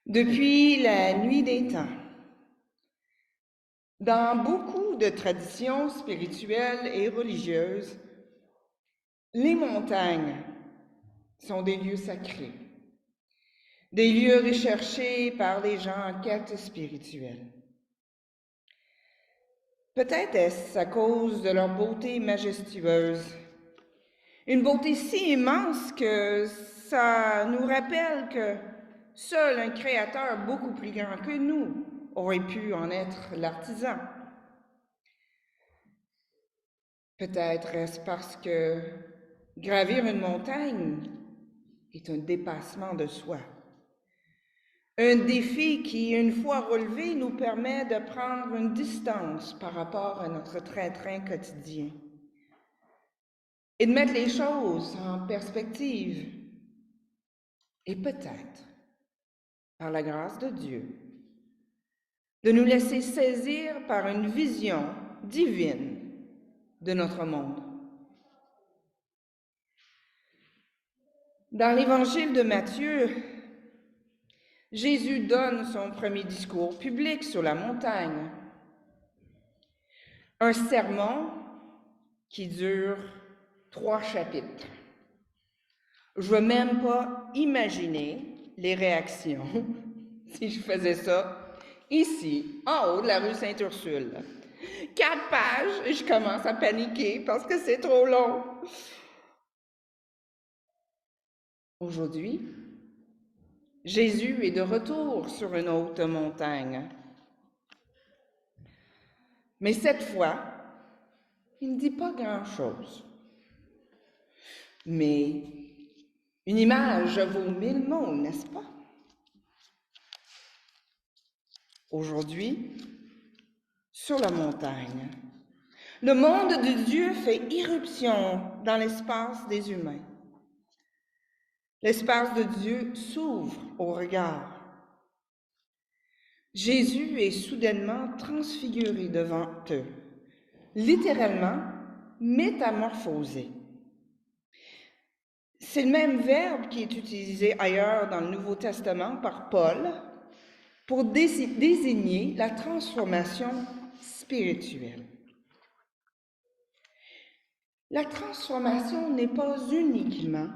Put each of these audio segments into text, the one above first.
Depuis la nuit des temps, dans beaucoup de traditions spirituelles et religieuses, les montagnes sont des lieux sacrés, des lieux recherchés par les gens en quête spirituelle. Peut-être est-ce à cause de leur beauté majestueuse, une beauté si immense que ça nous rappelle que seul un créateur beaucoup plus grand que nous aurait pu en être l'artisan. Peut-être est-ce parce que gravir une montagne est un dépassement de soi. Un défi qui, une fois relevé, nous permet de prendre une distance par rapport à notre train-train quotidien et de mettre les choses en perspective. Et peut-être, par la grâce de Dieu, de nous laisser saisir par une vision divine de notre monde. Dans l'évangile de Matthieu, Jésus donne son premier discours public sur la montagne. Un sermon qui dure 3 chapitres. Je ne veux même pas imaginer les réactions si je faisais ça ici, en haut de la rue Sainte-Ursule. 4 pages et je commence à paniquer parce que c'est trop long. Aujourd'hui, Jésus est de retour sur une haute montagne. Mais cette fois, il ne dit pas grand-chose. Mais une image vaut 1000 mots, n'est-ce pas? Aujourd'hui, sur la montagne, le monde de Dieu fait irruption dans l'espace des humains. L'espace de Dieu s'ouvre au regard. Jésus est soudainement transfiguré devant eux, littéralement métamorphosé. C'est le même verbe qui est utilisé ailleurs dans le Nouveau Testament par Paul pour désigner la transformation spirituelle. La transformation n'est pas uniquement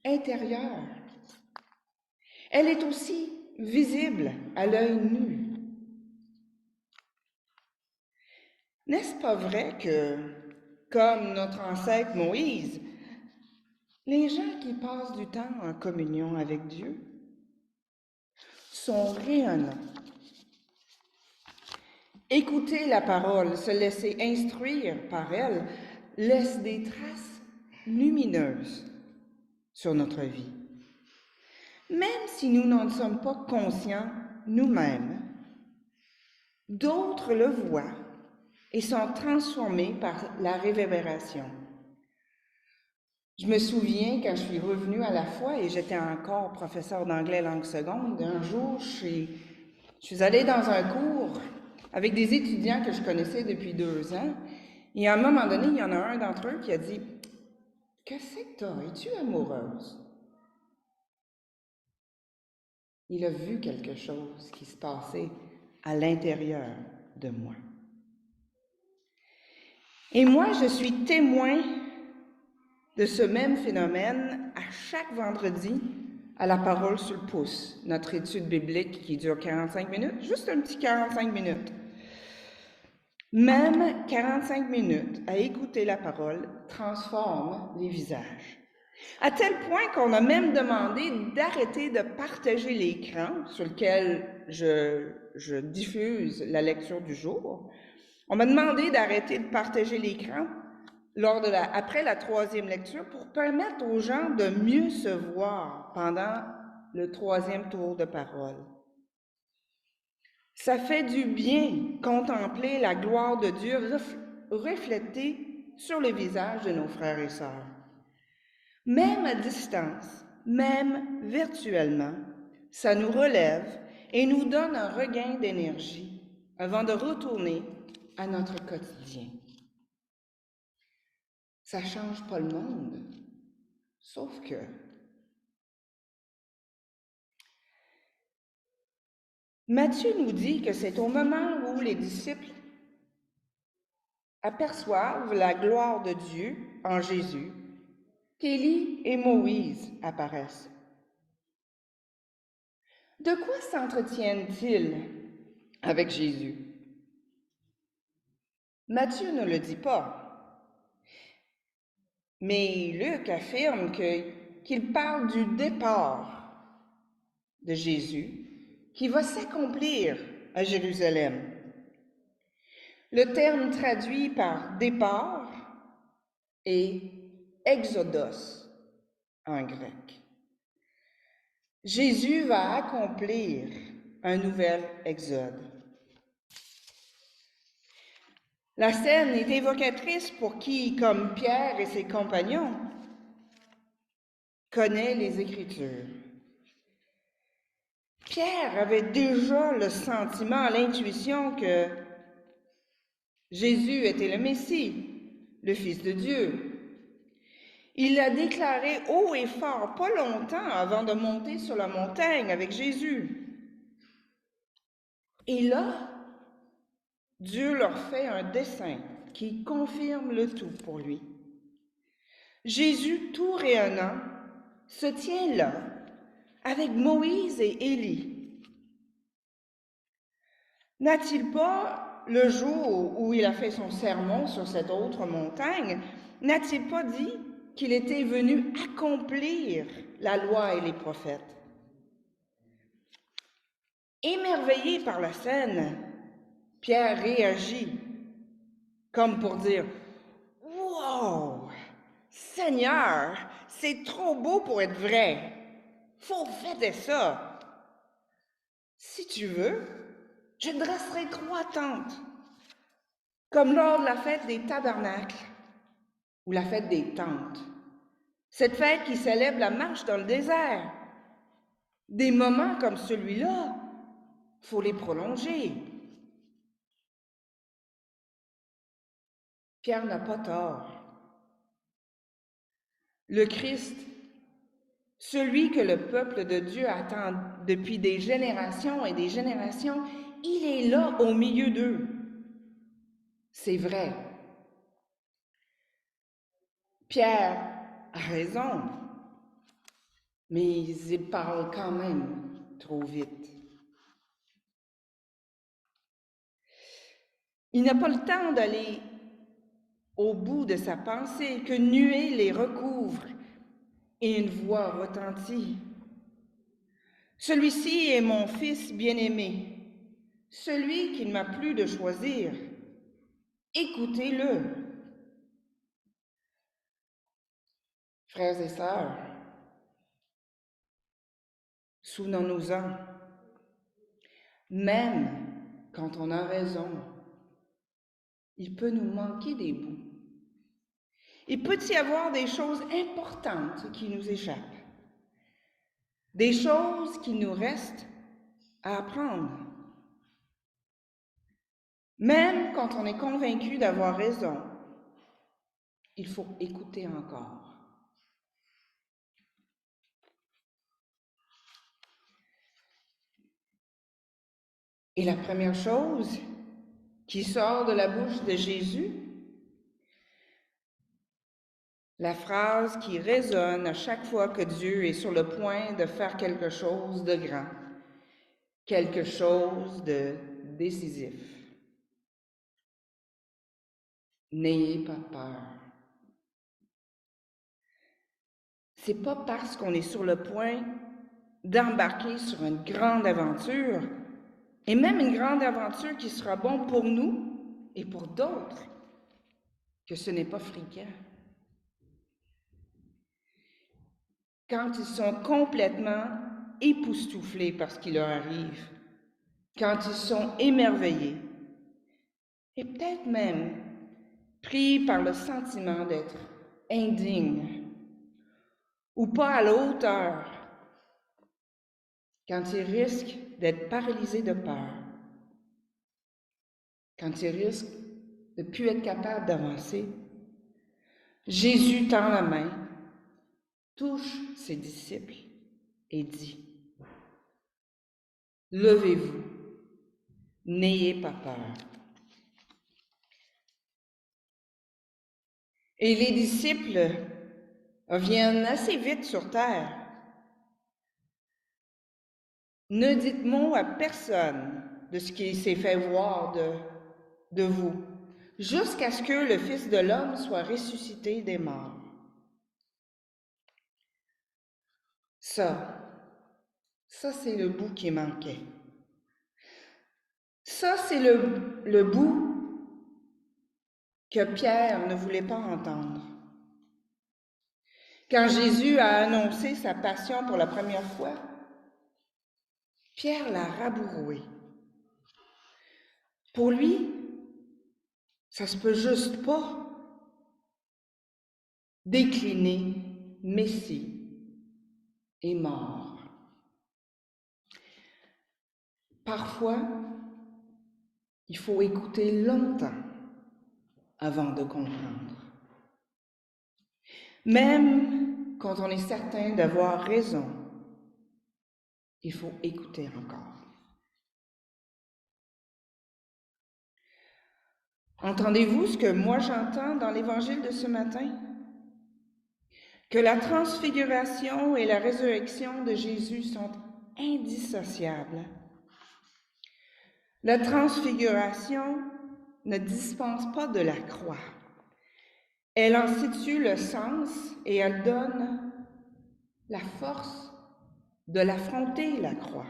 intérieure. Elle est aussi visible à l'œil nu. N'est-ce pas vrai que, comme notre ancêtre Moïse, les gens qui passent du temps en communion avec Dieu sont rayonnants? Écouter la parole, se laisser instruire par elle, laisse des traces lumineuses sur notre vie. Même si nous n'en sommes pas conscients nous-mêmes, d'autres le voient et sont transformés par la réverbération. Je me souviens quand je suis revenue à la foi et j'étais encore professeure d'anglais langue seconde, un jour je suis allée dans un cours avec des étudiants que je connaissais depuis 2 ans et à un moment donné, il y en a un d'entre eux qui a dit « Qu'est-ce que t'as? Es-tu amoureuse? » Il a vu quelque chose qui se passait à l'intérieur de moi. Et moi, je suis témoin de ce même phénomène à chaque vendredi à la parole sur le pouce, notre étude biblique qui dure 45 minutes, juste un petit 45 minutes. Même 45 minutes à écouter la parole transforme les visages. À tel point qu'on a même demandé d'arrêter de partager l'écran sur lequel je diffuse la lecture du jour. On m'a demandé d'arrêter de partager l'écran après la 3e lecture pour permettre aux gens de mieux se voir pendant le 3e tour de parole. Ça fait du bien contempler la gloire de Dieu reflétée sur les visages de nos frères et sœurs. Même à distance, même virtuellement, ça nous relève et nous donne un regain d'énergie avant de retourner à notre quotidien. Ça ne change pas le monde, sauf que Matthieu nous dit que c'est au moment où les disciples aperçoivent la gloire de Dieu en Jésus qu'Élie et Moïse apparaissent. De quoi s'entretiennent-ils avec Jésus? Matthieu ne le dit pas, mais Luc affirme qu'il parle du départ de Jésus qui va s'accomplir à Jérusalem. Le terme traduit par départ est exodos en grec. Jésus va accomplir un nouvel exode. La scène est évocatrice pour qui, comme Pierre et ses compagnons, connaît les Écritures. Pierre avait déjà le sentiment, l'intuition que Jésus était le Messie, le Fils de Dieu. Il l'a déclaré haut et fort, pas longtemps avant de monter sur la montagne avec Jésus. Et là, Dieu leur fait un dessein qui confirme le tout pour lui. Jésus, tout rayonnant, se tient là avec Moïse et Élie. N'a-t-il pas, le jour où il a fait son sermon sur cette autre montagne, n'a-t-il pas dit qu'il était venu accomplir la loi et les prophètes? Émerveillé par la scène, Pierre réagit comme pour dire « Wow! Seigneur, c'est trop beau pour être vrai! Faut fêter ça! Si tu veux, je dresserai 3 tentes, comme lors de la fête des tabernacles ou la fête des tentes. Cette fête qui célèbre la marche dans le désert. Des moments comme celui-là, faut les prolonger. » Pierre n'a pas tort. Le Christ, celui que le peuple de Dieu attend depuis des générations et des générations, il est là au milieu d'eux. C'est vrai. Pierre a raison, mais il parle quand même trop vite. Il n'a pas le temps d'aller au bout de sa pensée, que nuée les recouvre et une voix retentit. Celui-ci est mon fils bien-aimé, celui qu'il m'a plu de choisir. Écoutez-le. Frères et sœurs, souvenons-nous-en, même quand on a raison, il peut nous manquer des bouts. Il peut y avoir des choses importantes qui nous échappent, des choses qui nous restent à apprendre. Même quand on est convaincu d'avoir raison, il faut écouter encore. Et la première chose qui sort de la bouche de Jésus, la phrase qui résonne à chaque fois que Dieu est sur le point de faire quelque chose de grand, quelque chose de décisif. N'ayez pas peur. C'est pas parce qu'on est sur le point d'embarquer sur une grande aventure, et même une grande aventure qui sera bonne pour nous et pour d'autres, que ce n'est pas fréquent. Quand ils sont complètement époustouflés par ce qui leur arrive, quand ils sont émerveillés, et peut-être même pris par le sentiment d'être indignes ou pas à la hauteur, quand ils risquent d'être paralysés de peur, quand ils risquent de ne plus être capables d'avancer, Jésus tend la main, touche ses disciples et dit « Levez-vous, N'ayez pas peur. Et les disciples viennent assez vite sur terre. Ne dites mot à personne de ce qui s'est fait voir de vous, jusqu'à ce que le Fils de l'homme soit ressuscité des morts. Ça c'est le bout qui manquait. Ça, c'est le bout que Pierre ne voulait pas entendre. Quand Jésus a annoncé sa passion pour la première fois, Pierre l'a rabouroué. Pour lui, ça se peut juste pas décliner Messie est mort. Parfois, il faut écouter longtemps avant de comprendre. Même quand on est certain d'avoir raison, il faut écouter encore. Entendez-vous ce que moi j'entends dans l'Évangile de ce matin? Que la transfiguration et la résurrection de Jésus sont indissociables. La transfiguration ne dispense pas de la croix. Elle en situe le sens et elle donne la force de l'affronter, la croix.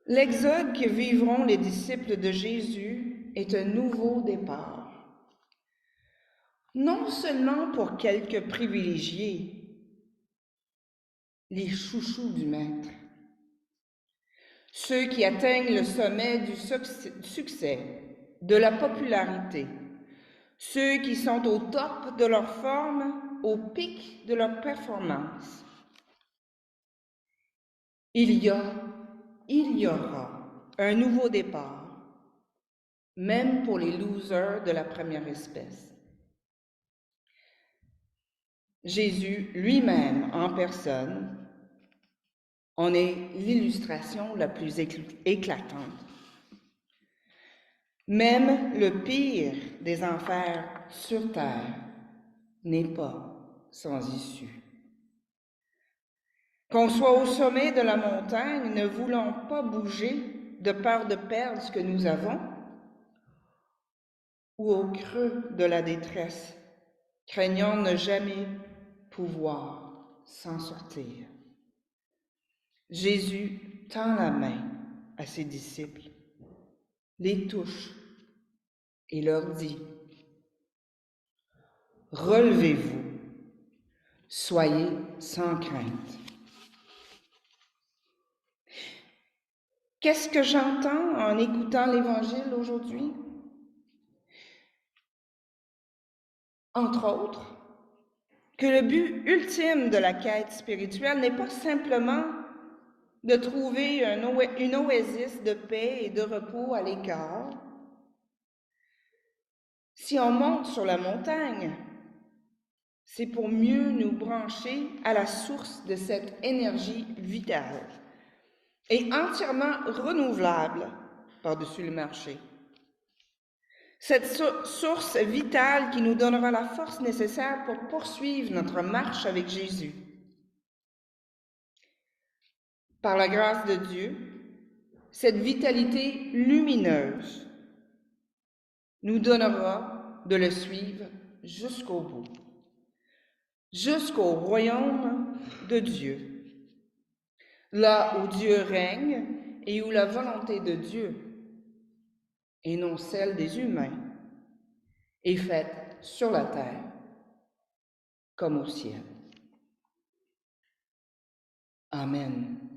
L'exode que vivront les disciples de Jésus est un nouveau départ. Non seulement pour quelques privilégiés, les chouchous du maître, ceux qui atteignent le sommet du succès, de la popularité, ceux qui sont au top de leur forme, au pic de leur performance. Il y aura un nouveau départ, même pour les losers de la première espèce. Jésus lui-même en personne en est l'illustration la plus éclatante. Même le pire des enfers sur terre n'est pas sans issue. Qu'on soit au sommet de la montagne, ne voulant pas bouger de peur de perdre ce que nous avons, ou au creux de la détresse, craignant ne jamais pouvoir s'en sortir. Jésus tend la main à ses disciples, les touche et leur dit: « Relevez-vous, soyez sans crainte. » Qu'est-ce que j'entends en écoutant l'Évangile aujourd'hui? Entre autres, que le but ultime de la quête spirituelle n'est pas simplement de trouver une oasis de paix et de repos à l'écart. Si on monte sur la montagne, c'est pour mieux nous brancher à la source de cette énergie vitale et entièrement renouvelable par-dessus le marché. Cette source vitale qui nous donnera la force nécessaire pour poursuivre notre marche avec Jésus. Par la grâce de Dieu, cette vitalité lumineuse nous donnera de le suivre jusqu'au bout, jusqu'au royaume de Dieu, là où Dieu règne et où la volonté de Dieu, et non celle des humains, est faite sur la terre comme au ciel. Amen.